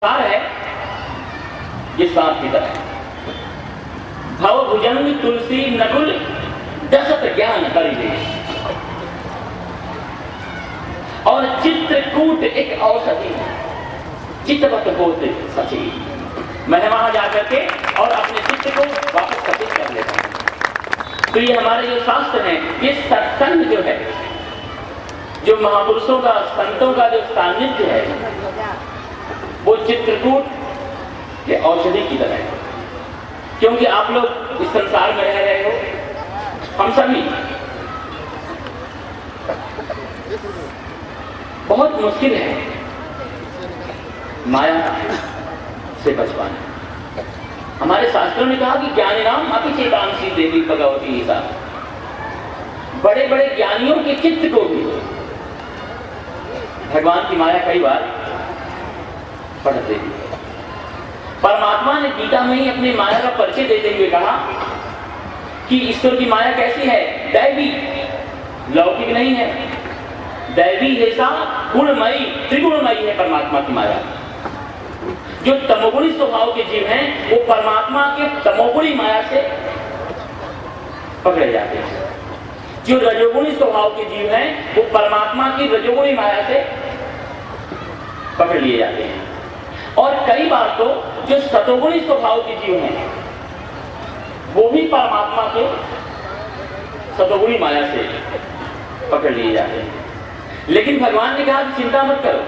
है ये सांप की तरह। भव भुजंग तुलसी नकुल दशत ज्ञान करिले, और चित्रकूट एक औषधि है। चित्तवत होते सची, मैं वहां जाकर के और अपने चित्त को वापस सचेत कर लेता हूं। तो ये हमारे जो शास्त्र हैं, ये सत्संग जो है, जो महापुरुषों का संतों का जो सानिध्य है, वो चित्रकूट के औषधि की तरह है। क्योंकि आप लोग इस संसार में रह रहे हो, हम सभी बहुत मुश्किल है माया से बच पाना। हमारे शास्त्रों ने कहा कि ज्ञानी नाम अपि चेतांसी देवी भगवती ईसा, बड़े बड़े ज्ञानियों के चित्त को भी भगवान की माया कई बार पढ़ देती है। परमात्मा ने गीता में ही अपनी माया का परिचय देते हुए कहा कि ईश्वर की माया कैसी है, दैवी, लौकिक नहीं है। दैवी ऐसा गुणमयी त्रिगुणमयी है परमात्मा की माया। जो तमोगुणी स्वभाव के जीव हैं, वो परमात्मा के तमोगुणी माया से पकड़े जाते हैं। जो रजोगुणी स्वभाव के जीव हैं, वो परमात्मा की रजोगुणी माया से पकड़ लिए जाते हैं। और कई बार तो जो सतोगुणी स्वभाव के जीव हैं, वो भी परमात्मा के सतोगुणी माया से पकड़ लिए जाते हैं। लेकिन भगवान ने कहा कि चिंता मत करो,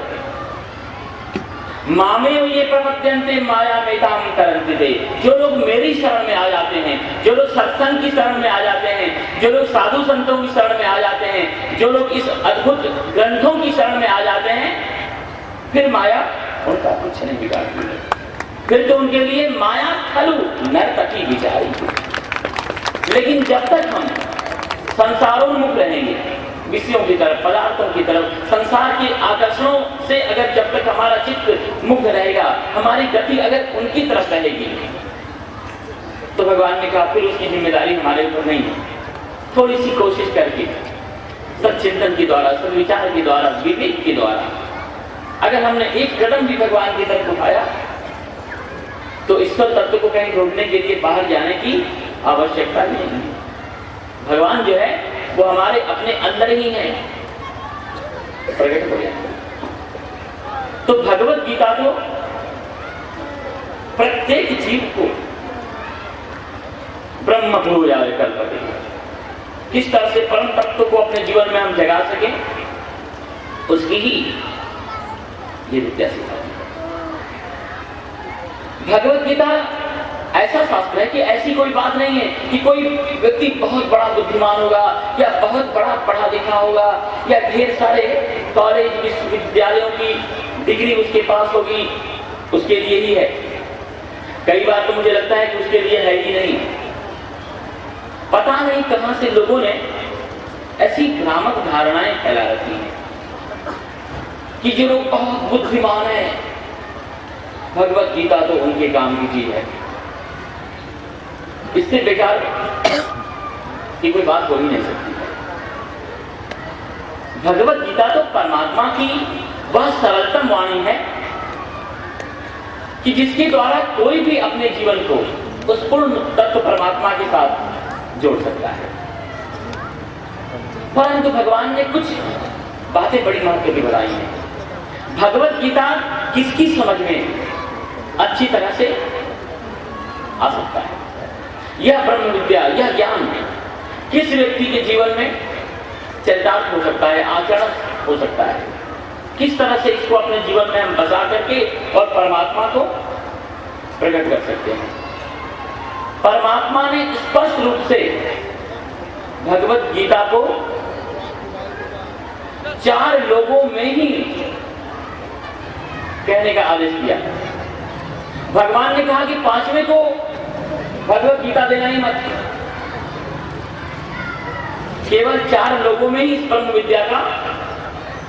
मामेव ये प्रपद्यन्ते माया मेताम तरन्ति ते। जो लोग मेरी शरण में आ जाते हैं, जो लोग सत्संग की शरण में आ जाते हैं, जो लोग साधु संतों की शरण में आ जाते हैं, जो लोग इस अद्भुत ग्रंथों की शरण में आ जाते हैं, फिर माया उनका कुछ नहीं बिगाड़ती है। फिर तो उनके लिए माया खलु नर्तकी बिचारी। लेकिन जब तक हम संसारोन्मुख रहेंगे, विषयों की तरफ, पदार्थों की तरफ, संसार के आकर्षणों से अगर जब तक हमारा चित्त मुक्त रहेगा, हमारी गति अगर उनकी तरफ रहेगी, तो भगवान ने कहा फिर उसकी जिम्मेदारी हमारे ऊपर नहीं है। थोड़ी सी कोशिश करके सच्चिंतन के द्वारा, सद्विचार के द्वारा, विवेक के द्वारा अगर हमने एक कदम भी भगवान की तरफ उठाया, तो ईश्वर तत्व को कहीं ढूंढने के लिए बाहर जाने की आवश्यकता नहीं है। भगवान जो है वो हमारे अपने अंदर ही है, प्रकट हो गया। तो भगवत गीता तो प्रत्येक जीव को ब्रह्म भूयाय कल्पते, किस तरह से परम तत्व को अपने जीवन में हम जगा सके, उसकी ही ये विद्या सिखाती है। भगवत गीता ऐसा शास्त्र है कि ऐसी कोई बात नहीं है कि कोई व्यक्ति बहुत बड़ा बुद्धिमान होगा या बहुत बड़ा पढ़ा लिखा होगा या ढेर सारे कॉलेज विश्वविद्यालयों की डिग्री उसके पास होगी, उसके लिए ही है। कई बार तो मुझे लगता है कि उसके लिए है ही नहीं। पता नहीं कहां से लोगों ने ऐसी भ्रामक धारणाएं फैला रखी हैं कि जो लोग बहुत बुद्धिमान है, भगवत गीता तो उनके काम की चीज है। इससे बेकार की कोई बात हो ही नहीं सकती। भगवत गीता तो परमात्मा की वह सरलतम वाणी है कि जिसके द्वारा कोई भी अपने जीवन को उस पूर्ण तत्व परमात्मा के साथ जोड़ सकता है। परंतु भगवान ने कुछ बातें बड़ी महत्व की बताई हैं। भगवत गीता किसकी समझ में अच्छी तरह से आ सकता है, यह ब्रह्म विद्या, यह ज्ञान किस व्यक्ति के जीवन में चरितार्थ हो सकता है, आचरण हो सकता है, किस तरह से इसको अपने जीवन में हम बसा करके और परमात्मा को प्रकट कर सकते हैं। परमात्मा ने स्पष्ट रूप से भगवत गीता को 4 लोगों में ही कहने का आदेश दिया। भगवान ने कहा कि 5वें को भगवत गीता देना ही मत, केवल 4 लोगों में ही इस ब्रह्म विद्या का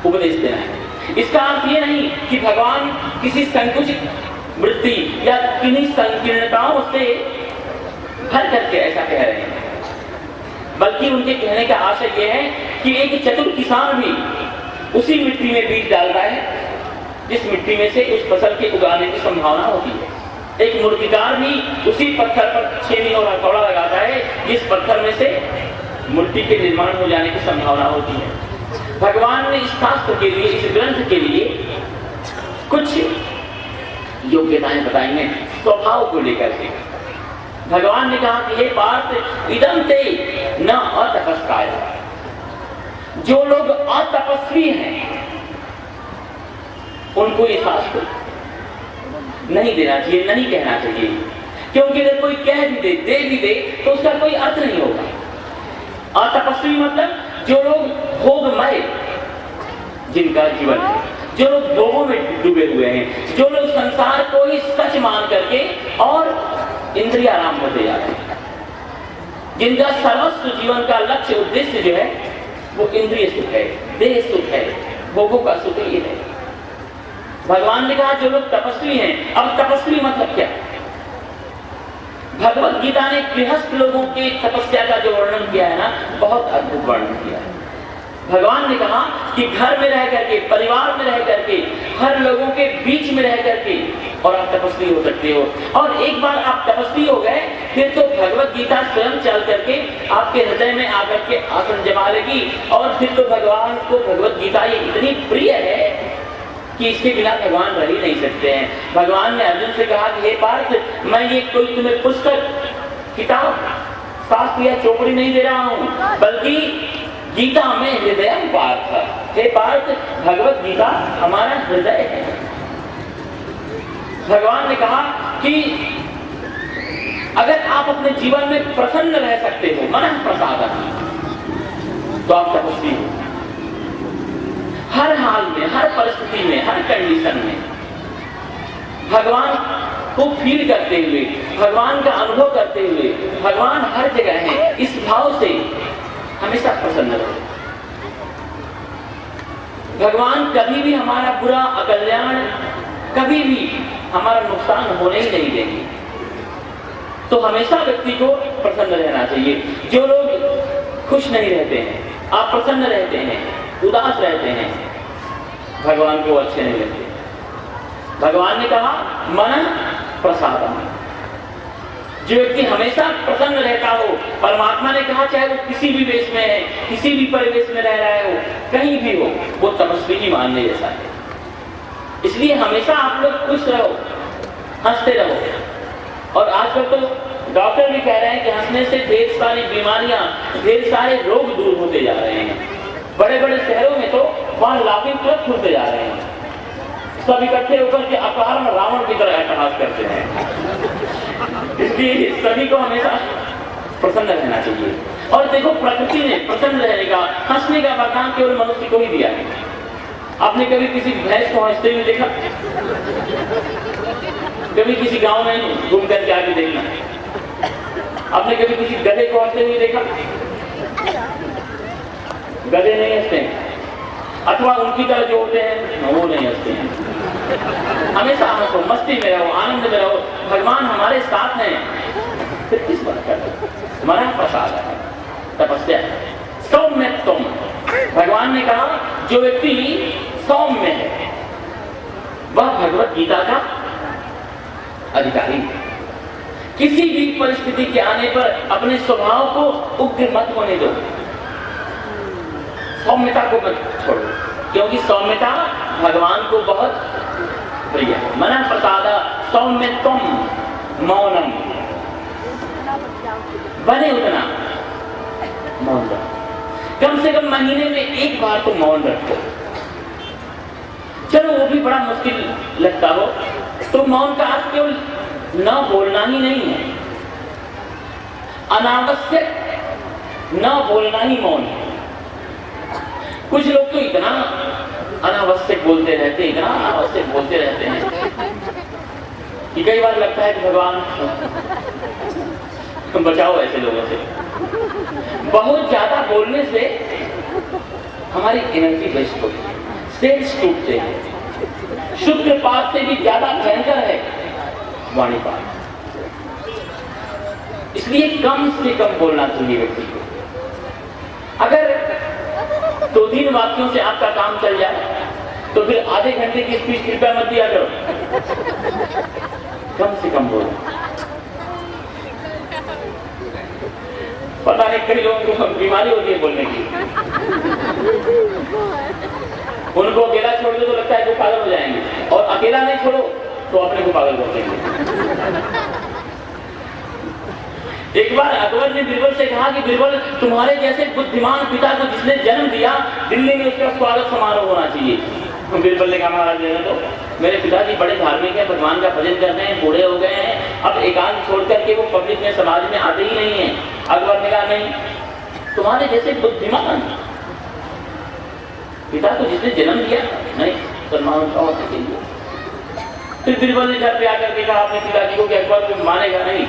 उपदेश देना है। इसका अर्थ यह नहीं कि भगवान किसी संकुचित वृत्ति या किन्हीं संकीर्णताओं से भर करके ऐसा कह रहे हैं, बल्कि उनके कहने का आशय यह है कि एक चतुर किसान भी उसी मिट्टी में बीज डालता है जिस मिट्टी में से उस फसल के उगाने की संभावना होती है। एक मूर्तिकार भी उसी पत्थर पर छेनी और हथौड़ा लगाता है जिस पत्थर में से मूर्ति के निर्माण हो जाने की संभावना होती है। भगवान ने इस शास्त्र के लिए, इस ग्रंथ के लिए कुछ योग्यताएं बताई हैं स्वभाव को लेकर के। भगवान ने कहा कि हे पार्थ इदं ते न अतपस्काय, जो लोग अतपस्वी हैं उनको ये शास्त्र नहीं देना चाहिए, नहीं कहना चाहिए, क्योंकि अगर कोई कह भी दे, दे भी दे तो उसका कोई अर्थ नहीं होगा। अतपस्वी मतलब जो लोग भोगमय जिनका जीवन है, जो लोग भोगों में डूबे हुए हैं, जो लोग संसार को ही सच मान करके और इंद्रियाराम होते जा रहे हैं, जिनका सर्वस्व जीवन का लक्ष्य उद्देश्य जो है वो इंद्रिय सुख है, देह सुख है, भोगों का सुख ही है। भगवान ने कहा जो लोग तपस्वी हैं। अब तपस्वी मतलब क्या? भगवत गीता ने गृहस्थ लोगों के तपस्या का जो वर्णन किया है ना, बहुत अद्भुत वर्णन किया है। भगवान ने कहा कि घर में रह करके, परिवार में रह करके, हर लोगों के बीच में रह करके और आप तपस्वी हो सकते हो। और एक बार आप तपस्वी हो गए फिर तो भगवत गीता स्वयं चल करके आपके हृदय में आकर के आसन जमा लेगी और फिर तो भगवान को भगवत गीता ये इतनी प्रिय है कि इसके बिना भगवान रह ही नहीं सकते हैं। भगवान ने अर्जुन से कहा कि हे पार्थ, मैं ये कोई तुम्हें पुस्तक, किताब, शास्त्र या चौपड़ी नहीं दे रहा हूं, बल्कि गीता में हृदय पार्थ। हे पार्थ, भगवत गीता हमारा हृदय है। भगवान ने कहा कि अगर आप अपने जीवन में प्रसन्न रह सकते हो, मन प्रसादन, तो आप तपस्वी हो। हर हाल में, हर परिस्थिति में, हर कंडीशन में भगवान को फील करते हुए, भगवान का अनुभव करते हुए, भगवान हर जगह है, इस भाव से हमेशा प्रसन्न रहे। भगवान कभी भी हमारा बुरा, अकल्याण, कभी भी हमारा नुकसान होने ही नहीं देंगे। तो हमेशा व्यक्ति को प्रसन्न रहना चाहिए। जो लोग खुश नहीं रहते हैं, अप्रसन्न रहते हैं, उदास रहते हैं, भगवान को अच्छे नहीं लगते। भगवान ने कहा मन प्रसादम, जो व्यक्ति हमेशा प्रसन्न रहता हो, परमात्मा ने कहा चाहे वो किसी भी वेश में है, किसी भी परिवेश में रह रहा हो, कहीं भी हो, वो तपस्वी ही मानने जैसा है। इसलिए हमेशा आप लोग खुश रहो, हंसते रहो। और आजकल तो डॉक्टर भी कह रहे हैं कि हंसने से ढेर सारी बीमारियां, ढेर सारे रोग दूर होते जा रहे हैं। बड़े बड़े शहरों में तो वहां लाफिंग क्लब खुलते जा रहे हैं, सब इकट्ठे होकर के अकारण रावण की तरह अट्टहास करते हैं। इसलिए सभी को हमेशा प्रसन्न रहना चाहिए। और देखो, प्रकृति ने प्रसन्न रहने का, हंसने का वरदान केवल मनुष्य को ही दिया है। आपने कभी किसी भैंस को हंसते हुए देखा? कभी किसी गांव में घूम करके आके देखना। आपने कभी किसी गधे को हंसते हुए देखा? गधे नहीं हंसते हैं, अथवा उनकी तरह जो होते हैं वो नहीं हंसते हैं। हमेशा हंसो, मस्ती में रहो, आनंद में रहो। भगवान हमारे साथ हैं, फिर किस बात का हमारा प्रसाद है, तपस्या है। सौम्य तुम, भगवान ने कहा जो व्यक्ति सौम्य है वह भगवत गीता का अधिकारी है। किसी भी परिस्थिति के आने पर अपने स्वभाव को उग्र मत होने दो, सौम्यता को मत छोड़ो, क्योंकि सौम्यता भगवान को बहुत प्रिय है। मन प्रसाद सौम्यत्वम मौनम, बने उतना मौन रखो। कम से कम महीने में एक बार तो मौन रखो। चलो वो भी बड़ा मुश्किल लगता हो तो मौन का अर्थ केवल न बोलना ही नहीं है, अनावश्यक न बोलना ही मौन है। कुछ लोग तो इतना अनावश्यक बोलते रहते हैं, इतना अनावश्यक बोलते रहते हैं कि कई बार लगता है कि भगवान बचाओ ऐसे लोगों से। बहुत ज्यादा बोलने से हमारी एनर्जी वेस्ट होती है, सेल्स टूटते हैं। शुक्र पात से भी ज्यादा भयंकर है वाणी पात। इसलिए कम से कम बोलना चाहिए व्यक्ति को। अगर 2-3 वाक्यों से आपका काम चल जाए तो फिर आधे घंटे की स्पीच कृपया मत दिया करो, कम से कम बोलो। पता नहीं कई लोगों को बीमारी होती है बोलने की, उनको अकेला छोड़ दो तो लगता है वो पागल हो जाएंगे, और अकेला नहीं छोड़ो तो अपने को पागल कर देंगे। एक बार अकबर ने बीरबल से कहा कि बीरबल, तुम्हारे जैसे बुद्धिमान पिता को जिसने जन्म दिया, दिल्ली में उसका स्वागत समारोह होना चाहिए। तो बीरबल ने कहा, महाराज तो मेरे पिताजी बड़े धार्मिक हैं, भगवान का भजन करते हैं, बूढ़े हो गए हैं, अब एकांत छोड़ करके वो पब्लिक में समाज में आते ही नहीं है। अकबर ने कहा, नहीं, तुम्हारे जैसे बुद्धिमान पिता को जिसने जन्म दिया, नहीं सन्मान चाहिए। फिर बीरबल ने घर पे आकर के कहा अपने पिताजी को कि अकबर को मानेगा नहीं,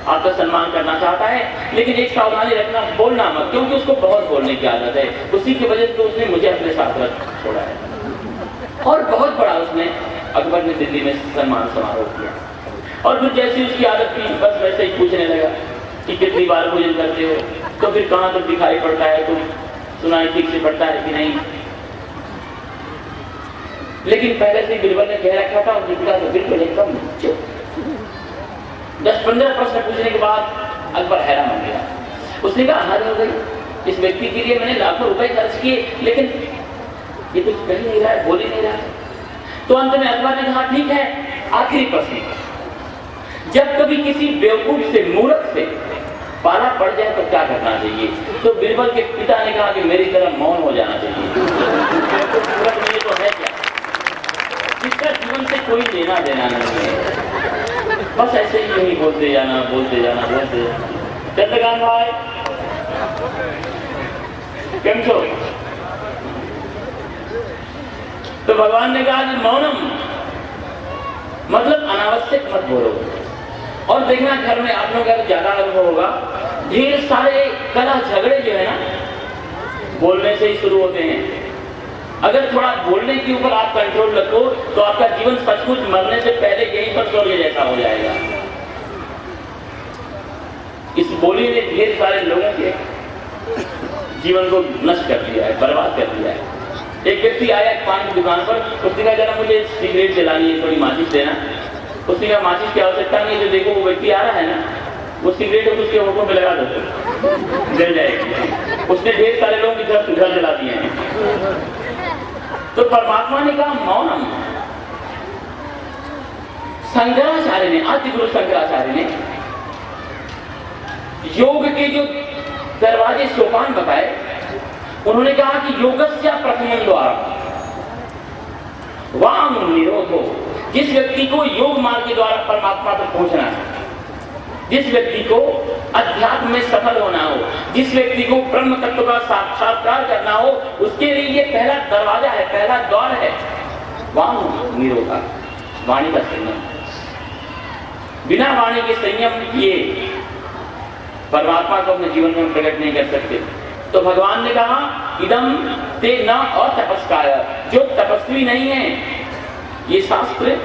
आपका सम्मान करना चाहता है, लेकिन एक सावधानी रखना, बोलना मत, क्योंकि उसको बहुत बोलने की आदत है, उसी की वजह से उसने मुझे अपने साथ रख छोड़ा है। और बहुत बड़ा उसने अकबर ने दिल्ली में सम्मान समारोह किया। और फिर जैसी उसकी आदत थी, बस वैसे ही पूछने लगा कि कितनी बार भोजन करते हो, तो फिर कहाँ तक दिखाई पड़ता है, तुम सुनाई ठीक से पड़ता है कि नहीं। लेकिन पहले से बीरबल ने कह रखा था, उनके पिता तो बिल्कुल एकदम चुप। 10-15 प्रश्न पूछने के बाद अकबर हैरान हो गया। उसने कहा, हद हो गई, इस व्यक्ति के लिए मैंने लाखों रुपए खर्च किए, लेकिन ये कुछ कह नहीं रहा है, बोल ही नहीं रहा है। तो अंत में अकबर ने कहा, ठीक है, आखिरी प्रश्न, जब कभी किसी बेवकूफ से, मूर्ख से पाला पड़ जाए तो क्या करना चाहिए। तो बीरबल के पिता ने कहा कि मेरी तरह मौन हो जाना चाहिए। बेवकूफ ये तो है क्या, जिसका जीवन से कोई लेना देना नहीं है, बस ऐसे ही यही बोलते जाना, बोलते जाना, बोलते जाना। चंद्रकांत भाई केम छो? तो भगवान ने कहा कि मौनम मतलब अनावश्यक मत बोलो। और देखना घर में आप लोगों का ज्यादा अनुभव होगा, ढेर सारे कलह झगड़े जो है ना, बोलने से ही शुरू होते हैं। अगर थोड़ा बोलने के ऊपर आप कंट्रोल रखो तो आपका जीवन सचमुच मरने से पहले यहीं पर स्वर्ग जैसा हो जाएगा। इस बोली ने ढेर सारे लोगों के जीवन को नष्ट कर दिया है, बर्बाद कर दिया है। एक व्यक्ति आया पान की दुकान पर, उसने कहा, जरा मुझे सिगरेट जलानी है, थोड़ी माचिस देना। उसने कहा, माचिस की आवश्यकता नहीं है, जो देखो वो व्यक्ति आ रहा है ना, वो सिगरेट उसके होठों पे लगा दो, जल जाएगी। उसने ढेर सारे लोगों की घर जला दिए हैं। तो परमात्मा ने कहा मौनम। शंकराचार्य ने, आदि गुरु शंकराचार्य ने योग के जो दरवाजे सोपान बताए, उन्होंने कहा कि योगस्य प्रथमं द्वारम वाम निरोधो। जिस व्यक्ति को योग मार्ग के द्वारा परमात्मा तक पहुंचना है, जिस व्यक्ति को अध्यात्म में सफल होना हो, जिस व्यक्ति को ब्रह्म तत्व का साक्षात्कार करना हो, उसके लिए ये पहला दरवाजा है, पहला द्वार है वाम निरोधा, वाणी का संयम। बिना वाणी के संयम किए परमात्मा को अपने जीवन में प्रकट नहीं कर सकते। तो भगवान ने कहा, इदम ते न और तपस्काय, जो तपस्वी नहीं है, ये शास्त्र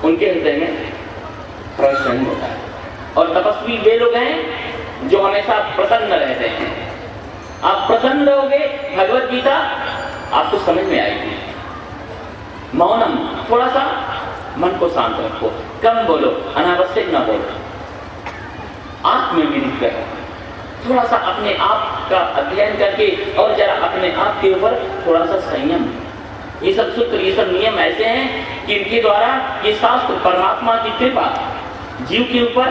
उनके हृदय में प्रवेश नहीं होता है। और तपस्वी वे लोग हैं जो हमेशा प्रसन्न रहते हैं। आप प्रसन्न रहोगे, भगवत गीता आपको समझ में आएगी। मौनम, थोड़ा सा मन को शांत रखो, कम बोलो, अनावश्यक ना बोलो, आत्मविदित करो, थोड़ा सा अपने आप का अध्ययन करके और जरा अपने आप के ऊपर थोड़ा सा संयम। ये सब सूत्र, ये सब नियम ऐसे हैं कि इनके द्वारा ये शास्त्र परमात्मा की कृपा जीव के ऊपर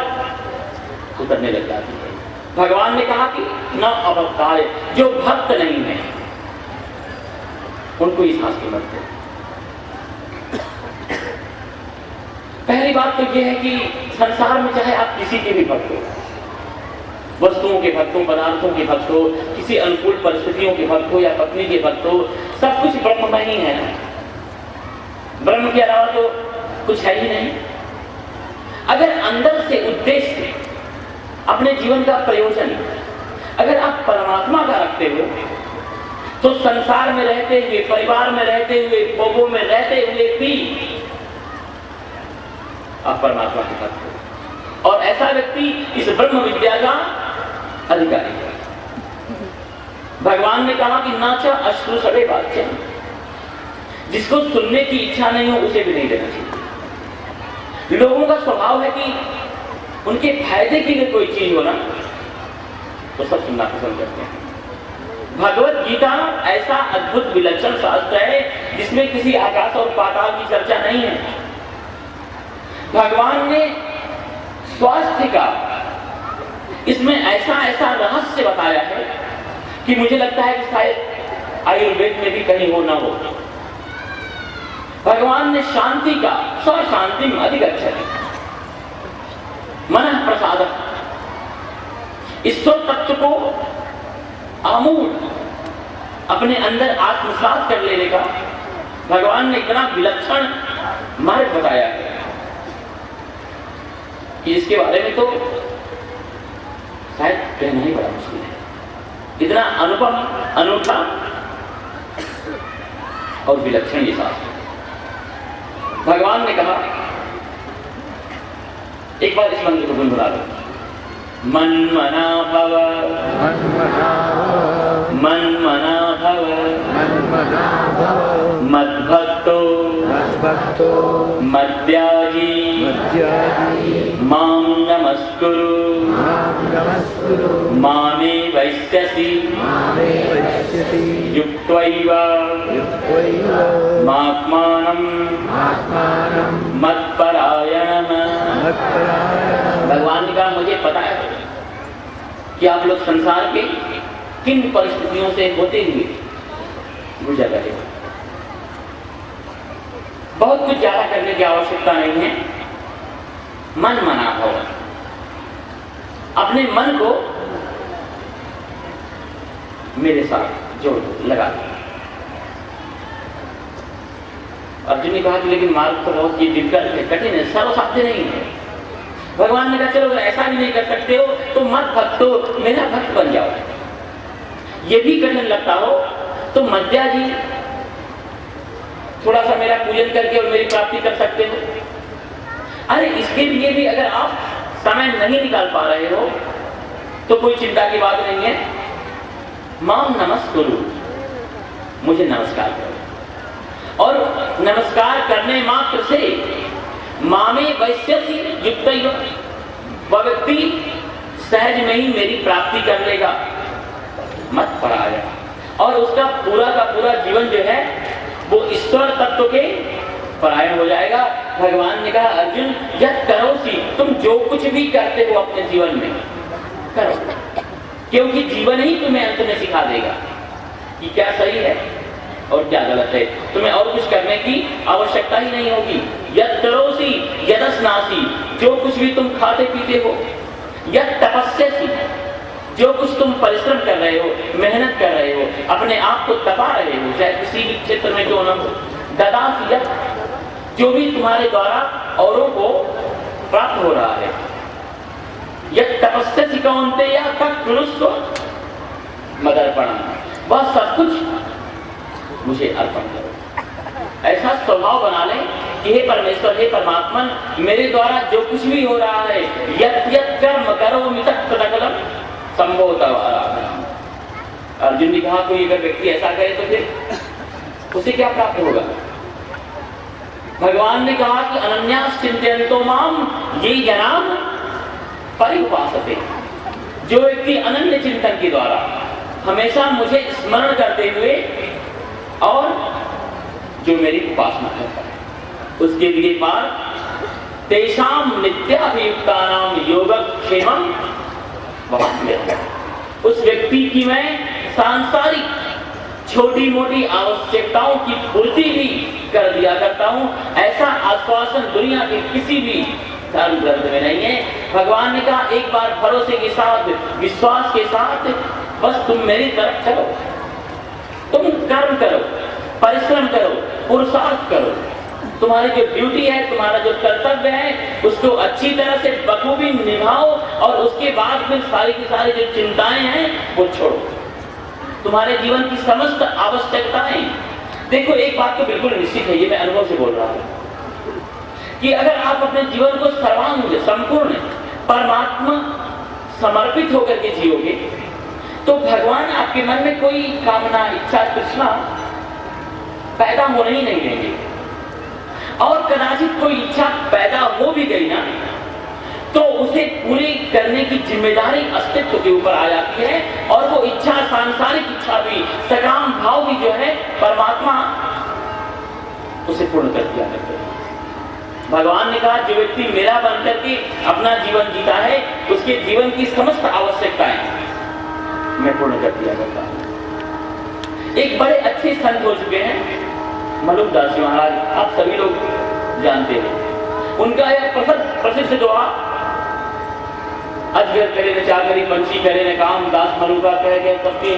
उतरने लग जाती है। भगवान ने कहा कि न अभक्ताय, जो भक्त नहीं है उनको ये शास्त्र मत दो। पहली बात तो यह है कि संसार में चाहे आप किसी के भी भक्त हो, वस्तुओं के भक्त हो, पदार्थों के भक्त हो, किसी अनुकूल परिस्थितियों के भक्त हो या पत्नी के भक्त हो, सब कुछ ब्रह्म में ही है। ब्रह्म के अलावा तो कुछ है ही नहीं। अगर अंदर से उद्देश्य, अपने जीवन का प्रयोजन अगर आप परमात्मा का रखते हो, तो संसार में रहते हुए, परिवार में रहते हुए, भोगों में रहते हुए भी आप परमात्मा के भक्त हो। और ऐसा व्यक्ति इस ब्रह्म विद्या का अधिकारी है। भगवान ने कहा कि नाचा अश्रु सड़े वाच्य, जिसको सुनने की इच्छा नहीं हो उसे भी नहीं देना चाहिए। लोगों का स्वभाव है कि उनके फायदे के लिए कोई चीज हो ना तो सब सुनना पसंद करते हैं। भगवत गीता ऐसा अद्भुत विलक्षण शास्त्र है जिसमें किसी आकाश और पाताल की चर्चा नहीं है। भगवान ने स्वास्थ्य का इसमें ऐसा ऐसा रहस्य बताया है कि मुझे लगता है कि शायद आयुर्वेद में भी कहीं हो ना हो। भगवान ने शांति का स्वशांति अधिगच्छति मन प्रसादक ईश्वर तत्व को आमूल अपने अंदर आत्मसात कर लेने का भगवान ने इतना विलक्षण मार्ग बताया है कि इसके बारे में तो शायद कहना ही बड़ा मुश्किल है। इतना अनुपम अनूठा और विलक्षण ये शास्त्र। भगवान ने कहा, एक बार इस मंत्र को गुनगुना दो। मन मना भव मन मना भव मद्भक्तो मद्याजी मां नमस्कुरु मामे वैश्यसि युक्त्वैव मात्मानं मत्परायणः। भगवान ने कहा, मुझे पता है कि आप लोग संसार के किन परिस्थितियों से होते हुए गुजर रहे हो। बहुत कुछ ज्यादा करने की आवश्यकता नहीं है। मन मना भव, अपने मन को मेरे साथ जोड़ दो, लगा दो। अर्जुन ने कहा कि लेकिन मार्ग तो बहुत ये डिफिकल्ट है, कठिन है, सर्वसाध्य नहीं है। भगवान ने कहा चलो अगर ऐसा भी नहीं कर सकते हो तो मत भक्तो, मेरा भक्त बन जाओ। ये भी कठिन लगता हो तो मध्या जी थोड़ा सा मेरा पूजन करके और मेरी प्राप्ति कर सकते हो। अरे इसके लिए भी अगर आप समय नहीं निकाल पा रहे हो तो कोई चिंता की बात नहीं है। मां नमस्कुरु, मुझे नमस्कार करो। और नमस्कार करने मात्र से मामे वैश्यसि युक्तैव, वह व्यक्ति सहज में ही मेरी प्राप्ति कर लेगा। मत पराया, और उसका पूरा का पूरा जीवन जो है वो ईश्वर तत्व के परायण हो जाएगा। भगवान ने कहा, अर्जुन यह करो सी, तुम जो कुछ भी करते हो अपने जीवन में करो, क्योंकि जीवन ही तुम्हें अंत में सिखा देगा कि क्या सही है और क्या गलत है। तुम्हें और कुछ करने की आवश्यकता ही नहीं होगी। यद करोसी यदस्नासी, जो कुछ भी तुम खाते पीते हो। यद तपस्यासी, जो कुछ तुम परिश्रम कर रहे हो, मेहनत कर रहे हो, अपने आप को तपा रहे हो, चाहे किसी भी क्षेत्र में क्यों न हो। ददासी यद, जो भी तुम्हारे द्वारा औरों को प्राप्त हो रहा है। यद तपस्यासी कौन्तेय तत्कुरुष्व मदर्पणम्, वह सब कुछ मुझे अर्पण करो। ऐसा स्वभाव बना ले कि हे परमेश्वर, हे परमात्मन, मेरे द्वारा जो कुछ भी हो रहा है, यत् यत् कर्म करोमि तत्तदखिलं संभोतव आराधनम्। अर्जुन ने कहा, कोई अगर व्यक्ति ऐसा करे तो फिर उसे क्या प्राप्त होगा? भगवान ने कहा कि अनन्यास चिन्तयन्तो माम ये जनाः पर्युपासते, जो व्यक्ति अनन्य चिंतन के द्वारा हमेशा मुझे स्मरण करते हुए और जो मेरी उपासना करता है, उसके लिए पार तेषाम नित्याभियुक्तानाम योगक्षेमम् वहाम्यहम्। उस व्यक्ति की मैं सांसारिक छोटी मोटी आवश्यकताओं की पूर्ति भी कर दिया करता हूं। ऐसा आश्वासन दुनिया के किसी भी धर्म ग्रंथ में नहीं है। भगवान ने कहा, एक बार भरोसे के साथ, विश्वास के साथ बस तुम मेरी तरफ चलो, तुम कर्म करो, परिश्रम करो, पुरुषार्थ करो। तुम्हारी जो ड्यूटी है, तुम्हारा जो कर्तव्य है, उसको अच्छी तरह से बखूबी निभाओ और उसके बाद फिर सारी की सारी जो चिंताएं हैं वो छोड़ो। तुम्हारे जीवन की समस्त आवश्यकताएं, देखो एक बात तो बिल्कुल निश्चित है, ये मैं अनुभव से बोल रहा हूं कि अगर आप अपने जीवन को सर्वांग संपूर्ण परमात्मा समर्पित होकर के जियोगे तो भगवान आपके मन में कोई कामना, इच्छा, तृष्णा पैदा होने ही नहीं देंगे। और कदाचित कोई इच्छा पैदा हो भी गई ना, तो उसे पूरी करने की जिम्मेदारी अस्तित्व के ऊपर आ जाती है, और वो इच्छा, सांसारिक इच्छा भी, सकाम भाव भी जो है परमात्मा उसे पूर्ण कर दिया करते हैं। भगवान ने कहा, जो व्यक्ति मेरा बन करके अपना जीवन जीता है, उसके जीवन की समस्त आवश्यकताएं मैं पूर्ण कर दिया करता हूं। एक बड़े अच्छे संत हो चुके हैं मलुकदास जी महाराज, आप सभी लोग जानते हैं। उनका एक प्रसिद्ध दोहा, अजगर करे न चाकरी, पंछी करे न काम, दास मलुका कह गए सबके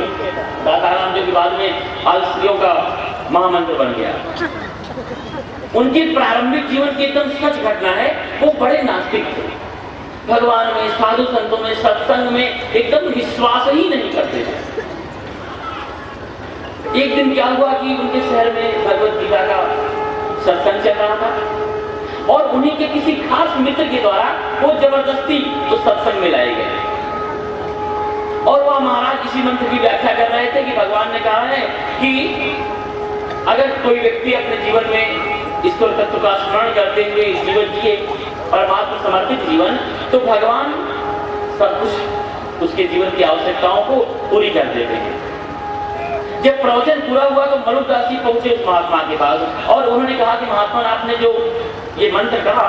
दाताराम, जो कि बाद में आलसियों का महामंत्र बन गया। उनके प्रारंभिक जीवन की एकदम सच घटना है। वो बड़े नास्तिक थे, भगवान में, साधु संतों में, सत्संग में एकदम विश्वास ही नहीं करते थे। एक दिन क्या हुआ कि उनके शहर में भगवत गीता का सत्संग चल रहा था, और उन्हीं के किसी खास मित्र के द्वारा वो जबरदस्ती उस सत्संग में लाए गए। और वह महाराज इसी मंत्र की व्याख्या कर रहे थे कि भगवान ने कहा है कि अगर कोई व्यक्ति अपने जीवन में ईश्वर तत्व का स्मरण करते हुए जीवन जिए, परमात्मा समर्पित जीवन, तो भगवान सब कुछ उसके जीवन की आवश्यकताओं को पूरी कर देते हैं। जब प्रवचन पूरा हुआ तो मलुकदास जी पहुंचे उस महात्मा के पास, और उन्होंने कहा कि महात्मा, आपने जो ये मंत्र कहा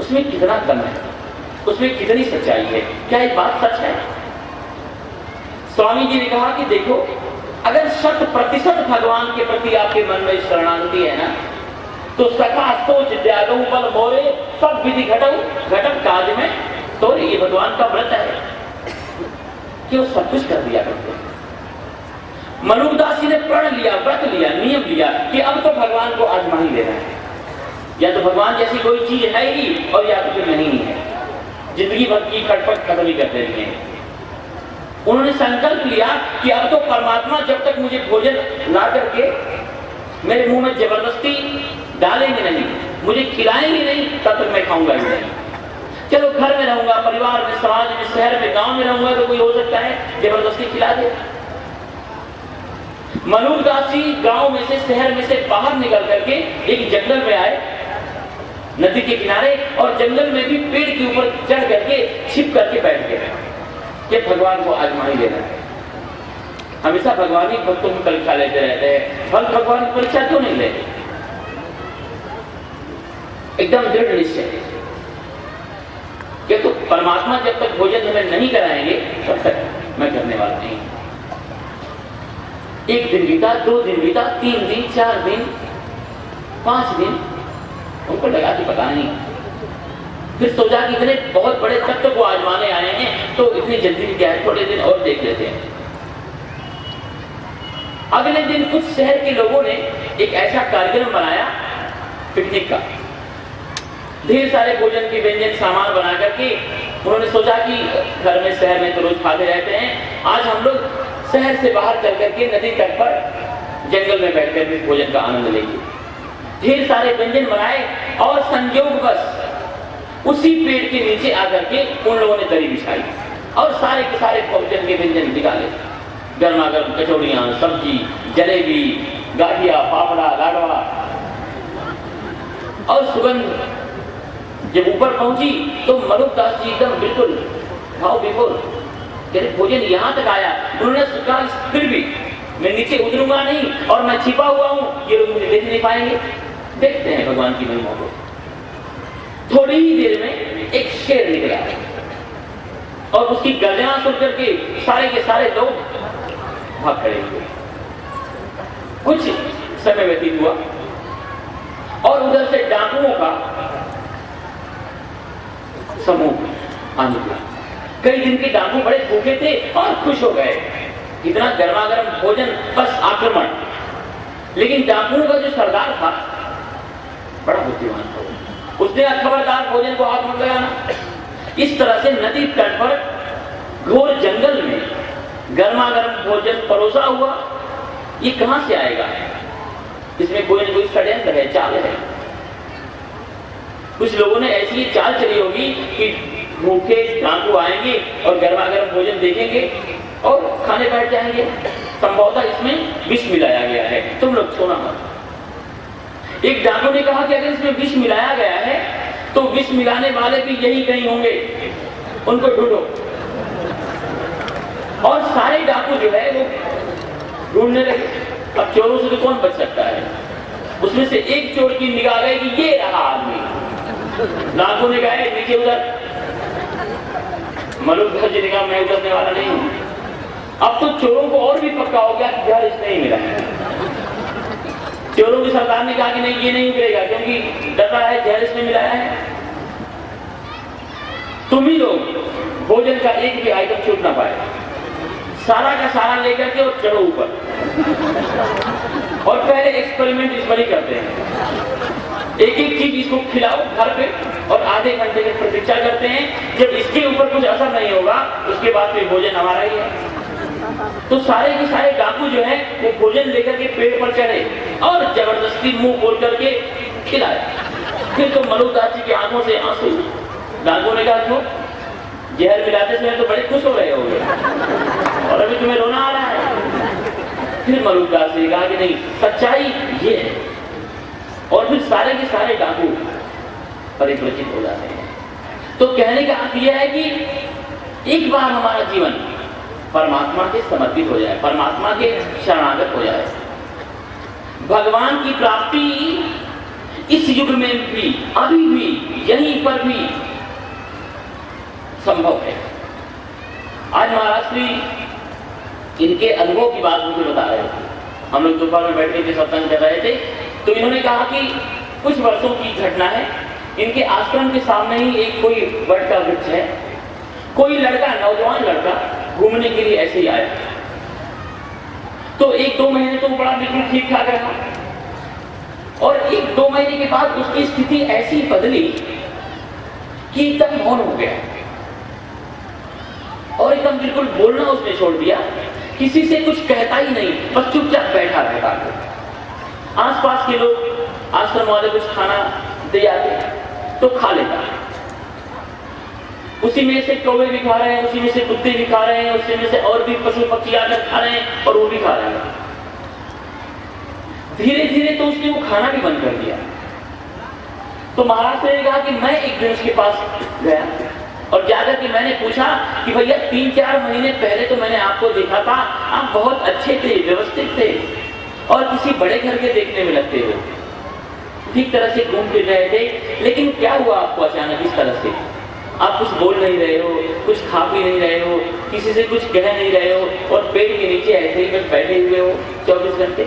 उसमें कितना दम है, उसमें कितनी सच्चाई है, क्या ये बात सच है? स्वामी जी ने कहा कि देखो, अगर 100% भगवान के प्रति आपके मन में शरणागति है ना, तो सखा सोच त्यागो बल मोरे, सब विधि घटक काज में, तो ये भगवान का व्रत है कि वो सब कुछ कर दिया करते हैं। मलुकदास जी ने प्रण लिया, व्रत लिया, नियम लिया कि अब तो भगवान को आजमा ही लेना है, या तो भगवान जैसी कोई चीज है ही, और या तो फिर नहीं है। जिंदगी भर की खटपट खत्म ही कर देनी है। उन्होंने संकल्प लिया कि अब तो परमात्मा जब तक मुझे भोजन ला करके मेरे मुंह में जबरदस्ती डालेंगे नहीं, मुझे खिलाएंगे नहीं, तब तक मैं खाऊंगा ही नहीं। चलो घर में रहूंगा, परिवार में, समाज में, शहर में, गांव में रहूंगा, तो कोई हो सकता है जबरदस्ती खिला दे। मलुकदास जी गांव में से, शहर में से बाहर निकल करके एक जंगल में आए, नदी के किनारे, और जंगल में भी पेड़ के ऊपर चढ़ करके छिप करके बैठ गए कि भगवान को आजमा ही लेना है। हमेशा भगवान ही भक्तों की परीक्षा लेते रहते हैं, फल भगवान की परीक्षा क्यों नहीं लेते? एकदम दृढ़ निश्चय कि तो परमात्मा जब तक भोजन हमें नहीं कराएंगे तब तक मैं करने वाला नहीं। एक दिन बीता, 2 दिन बीता, 3 दिन, 4 दिन, 5 दिन, उनको लगा कि पता नहीं। फिर सोचा कि इतने बहुत बड़े तत्व को आजमाने आए हैं, तो इतनी जल्दी क्या है, थोड़े दिन और देख लेते हैं। अगले दिन कुछ शहर के लोगों ने एक ऐसा कार्यक्रम बनाया पिकनिक का। ढेर सारे भोजन के व्यंजन सामान बना करके उन्होंने सोचा कि घर में, शहर में तो रोज खाते रहते हैं, आज हम लोग शहर से बाहर चल करके नदी तट पर जंगल में बैठ कर भोजन का आनंद लेंगे। ढेर सारे व्यंजन बनाए, और संयोग बस उसी पेड़ के नीचे आकर के उन लोगों ने दरी बिछाई, और सारे के सारे भोजन के व्यंजन निकाले। गर्मा गर्म कचौड़ियां, सब्जी, जलेबी, गाठिया, पापड़ा, लाडवा, और सुगंध जब ऊपर पहुंची तो मलुकदास जी एकदम बिल्कुल भाव विभोर, भोजन यहां तक आया। उन्होंने कहा फिर भी मैं नीचे उतरूंगा नहीं, और मैं छिपा हुआ हूं, ये लोग मुझे देख नहीं पाएंगे। देखते हैं भगवान की महिमा को। थोड़ी ही देर में एक शेर निकला, और उसकी गर्जना सुनकर के सारे के सारे लोग भाग खड़े हुए। कुछ समय व्यतीत हुआ, और उधर से डाकुओं का समूह आने लगा। कई दिन के डाकू बड़े भूखे थे और खुश हो गए, इतना गर्मा गर्म भोजन, बस आक्रमण। लेकिन डाकुओं का जो सरदार था बड़ा बुद्धिमान था, उसने खबरदार भोजन को हाथ मत लगाना। इस तरह से नदी तट पर घोर जंगल में गर्मा गर्म भोजन परोसा हुआ। ये कहां से आएगा? इसमें कोई न कोई षड्यंत्र है, चाल है। कुछ लोगों ने ऐसी चाल चली होगी कि भूखे डाकू आएंगे और गर्मा गर्म भोजन देखेंगे और खाने बैठ जाएंगे। संभवतः इसमें विष मिलाया गया है, तुम लोग छोड़ना मत। एक डाकू ने कहा कि अगर इसमें विष मिलाया गया है तो विष मिलाने वाले भी यही कहीं होंगे, उनको ढूंढो। और सारे डाकू जो है वो ढूंढने लगे। अब चोरों से तो कौन बच सकता है? उसमें से एक चोर की निगाह गई कि ये रहा आदमी। डाकू ने कहा नीचे उधर। मलुकधर जी ने कहा मैं उतरने वाला नहीं हूं। अब तो चोरों को और भी पक्का हो गया कि घर इसने ही मिला है। चोरों की सरदार ने कहा कि नहीं, ये नहीं उतरेगा, क्योंकि डर रहा है जहर इसने मिलाया है। तुम ही लोग भोजन का एक भी आइटम छूट ना पाए, सारा का सारा लेकर के और चढ़ो ऊपर। और पहले एक्सपेरिमेंट इस पर ही करते हैं, एक एक चीज इसको खिलाओ घर पे और आधे घंटे की प्रतीक्षा करते हैं। जब इसके ऊपर कुछ असर नहीं होगा उसके बाद फिर भोजन हमारा ही है। तो सारे के सारे डाकू जो है वो भोजन लेकर के पेड़ पर चढ़े और जबरदस्ती मुंह खोल करके खिलाए। फिर तो मलुकदास जी की आंखों से आंसू। डाकू ने कहा क्यों? जहर मिलाते समय तो बड़े खुश हो रहे होंगे और अभी तुम्हें रोना आ रहा है। फिर मलुकदास ने कहा कि नहीं, सच्चाई ये है। और फिर सारे के सारे डाकू परिवर्तित हो जाते हैं। तो कहने का अर्थ यह है कि एक बार हमारा जीवन परमात्मा के समर्पित हो जाए, परमात्मा के शरणागत हो जाए। भगवान की प्राप्ति इस युग में भी, अभी भी, यहीं पर भी संभव है। आज महाराज श्री इनके अनुभव की बात मुझे बता रहे थे। हम लोग दोपहर में बैठ के सत्संग कर रहे थे, तो इन्होंने कहा कि कुछ वर्षों की घटना है। इनके आश्रम के सामने ही एक कोई वट का वृक्ष है। कोई लड़का, नौजवान लड़का घूमने के लिए ऐसे ही आया। तो 1-2 महीने तो बड़ा बिल्कुल ठीक ठाक रहा और 1-2 महीने के बाद उसकी स्थिति ऐसी बदली कि एकदम मौन हो गया और एकदम बिल्कुल बोलना उसने छोड़ दिया। किसी से कुछ कहता ही नहीं, बस चुपचाप बैठा रहता है। आसपास के लोग, आश्रम वाले कुछ खाना दे आते तो खा लेता। उसी में से कौवे भी खा रहे हैं, उसी में से कुत्ते भी खा रहे हैं, उसी में से और भी पशु पक्षी आकर खा रहे हैं और वो भी खा रहे हैं। धीरे धीरे तो उसने वो खाना भी बंद कर दिया। तो महाराज ने कहा कि मैं एक दिन उसके पास गया और जाकर के मैंने पूछा कि भैया 3-4 महीने पहले तो मैंने आपको देखा था, आप बहुत अच्छे थे, व्यवस्थित थे और किसी बड़े घर के देखने में लगते हो, ठीक तरह से घूम फिर रहे थे, लेकिन क्या हुआ आपको अचानक इस तरह से? आप कुछ बोल नहीं रहे हो, कुछ खा पी नहीं रहे हो, किसी से कुछ कह नहीं रहे हो और पेड़ के नीचे ऐसे ही बस बैठे हुए हो 24 घंटे।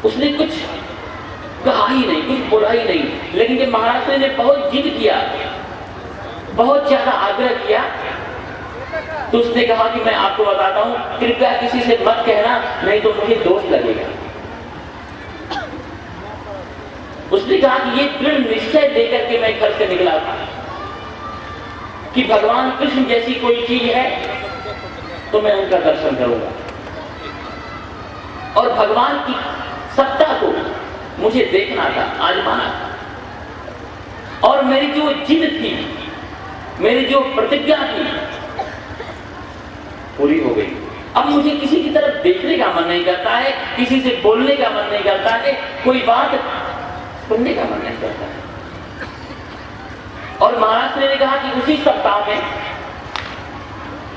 उसने कुछ कहा ही नहीं, कुछ बोला ही नहीं। लेकिन जब महाराज ने बहुत जिद किया, बहुत ज्यादा आग्रह किया, तो उसने कहा कि मैं आपको बताता हूं, कृपया किसी से मत कहना, नहीं तो मुझे दोष लगेगा। उसने कहा कि ये दृढ़ निश्चय लेकर के मैं घर से निकला था कि भगवान कृष्ण जैसी कोई चीज है तो मैं उनका दर्शन करूंगा और भगवान की सत्ता को मुझे देखना था, आजमाना था। और मेरी जो जिद थी, मेरी जो प्रतिज्ञा थी, पूरी हो गई। अब मुझे किसी की तरफ देखने का मन नहीं करता है, किसी से बोलने का मन नहीं करता है, कोई बात सुनने का मन नहीं करता है। और महाराज ने कहा कि उसी सप्ताह में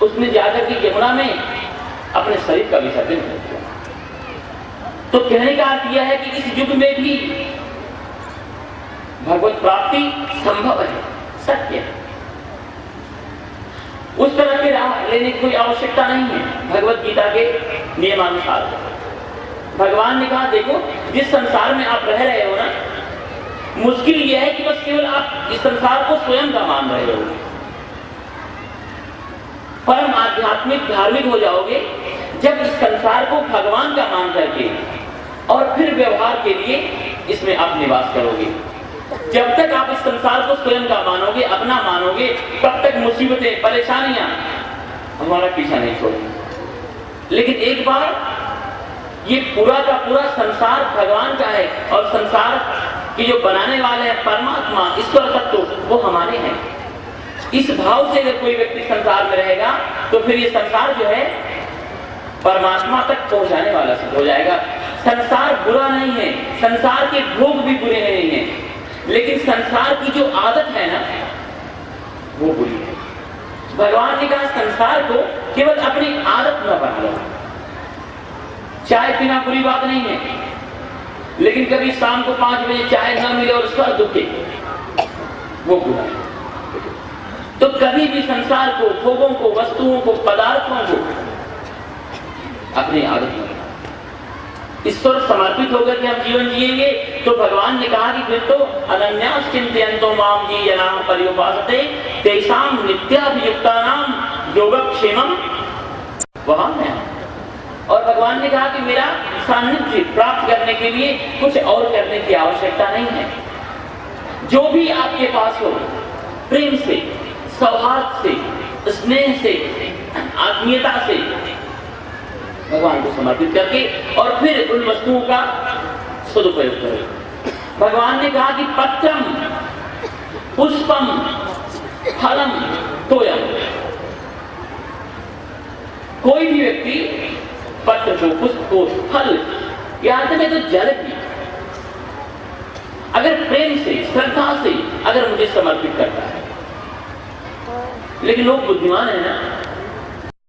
उसने जाकर के यमुना में अपने शरीर का विसर्जन कर दिया। तो कहने का अर्थ यह है कि इस युग में भी भगवत प्राप्ति संभव है, सत्य है। उस तरह के राह लेने की कोई आवश्यकता नहीं है। भगवत गीता के नियमानुसार भगवान ने कहा, देखो जिस संसार में आप रह रहे हो ना, मुश्किल यह है कि बस केवल आप इस संसार को स्वयं का मान रहे हो। परम आध्यात्मिक धार्मिक हो जाओगे जब इस संसार को भगवान का मान करके और फिर व्यवहार के लिए इसमें आप निवास करोगे। जब तक आप इस संसार को स्वयं का मानोगे, अपना मानोगे, तब तक मुसीबतें, परेशानियां हमारा पीछा नहीं छोड़ेंगी। लेकिन एक बार ये पूरा का पूरा संसार भगवान का है और संसार की जो बनाने वाले हैं परमात्मा, ईश्वर तत्व, वो हमारे हैं। इस भाव से अगर कोई व्यक्ति संसार में रहेगा तो फिर ये संसार जो है परमात्मा तक पहुंचाने वाला सिद्ध हो जाएगा। संसार बुरा नहीं है, संसार के भोग भी बुरे नहीं है, लेकिन संसार की जो आदत है ना वो बुरी है। भगवान ने कहा संसार को केवल अपनी आदत न बना लो। चाय पीना बुरी बात नहीं है, लेकिन कभी शाम को 5 बजे चाय न मिले और सर दुखे, वो बुरा है। तो कभी भी संसार को, भोगों को, वस्तुओं को, पदार्थों को अपनी आदत में ईश्वर समर्पित होकर के हम जीवन जिएंगे तो भगवान ने कहा कि फिर तो अनन्यास चिंतयन्तो माम ये जनाः पर्युपासते तेषां नित्याभियुक्तानां योगक्षेमं वहाम्यहम्। और भगवान ने कहा कि मेरा सानिध्य प्राप्त करने के लिए कुछ और करने की आवश्यकता नहीं है। जो भी आपके पास हो, प्रेम से, सौहार्द से, स्नेह से, आत्मीयता से भगवान को समर्पित करके और फिर उन वस्तुओं का सदुपयोग करें। भगवान ने कहा कि पत्रम पुष्पम फलम तोयम। कोई भी व्यक्ति पत्र को, पुष्प को, फल, यहां तक है तो जल भी अगर प्रेम से, श्रद्धा से अगर मुझे समर्पित करता है, लेकिन लोग बुद्धिमान है ना,